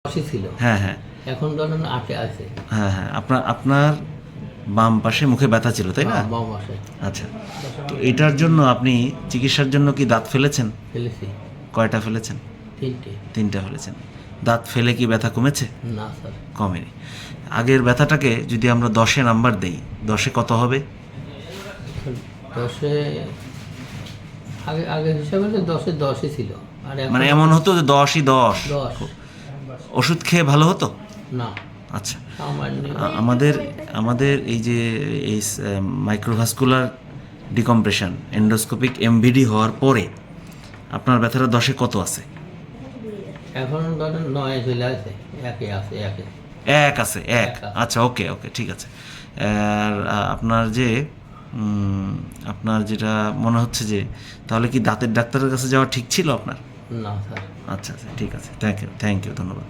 10 ছিল, হ্যাঁ হ্যাঁ এখন ধরেন 8 আছে। হ্যাঁ হ্যাঁ আপনার আপনার বাম পাশে মুখে ব্যথা ছিল, তাই না? হ্যাঁ, বাম পাশে আচ্ছা, তো এটার জন্য আপনি চিকিৎসার জন্য কি দাঁত ফেলেছেন? ফেলেছি কয়টা ফেলেছেন? 3টে। 3টা ফেলেছেন। দাঁত ফেলে কি ব্যথা কমেছে? না স্যার, কমেনি। আগের ব্যথাটাকে যদি আমরা 10-এ নাম্বার দেই, 10-এ কত হবে? 10-এ আগে আগের হিসাবে তো 10-এ 10ই ছিল। আর এখন মানে এমন হতো যে 10-ই 10, 10 ওষুধ খেয়ে ভালো হতো? না, আচ্ছা, সামান্য। আমাদের আমাদের এই যে এই মাইক্রোভাস্কুলার ডিকম্প্রেশন এন্ডোস্কোপিক এমভিডি হওয়ার পরে আপনার ব্যথাটা 10-এ কত আছে? এখন ধরেন 9 চলে আছে, 1-এ আছে, 1-এ। 1 আছে, 1। এক আছে। আচ্ছা, ওকে ওকে, ঠিক আছে। আর আপনার যে আপনার যেটা মনে হচ্ছে যে তাহলে কি দাঁতের ডাক্তারের কাছে যাওয়া ঠিক ছিল আপনার? না স্যার। আচ্ছা আচ্ছা, ঠিক আছে, থ্যাংক ইউ, ধন্যবাদ।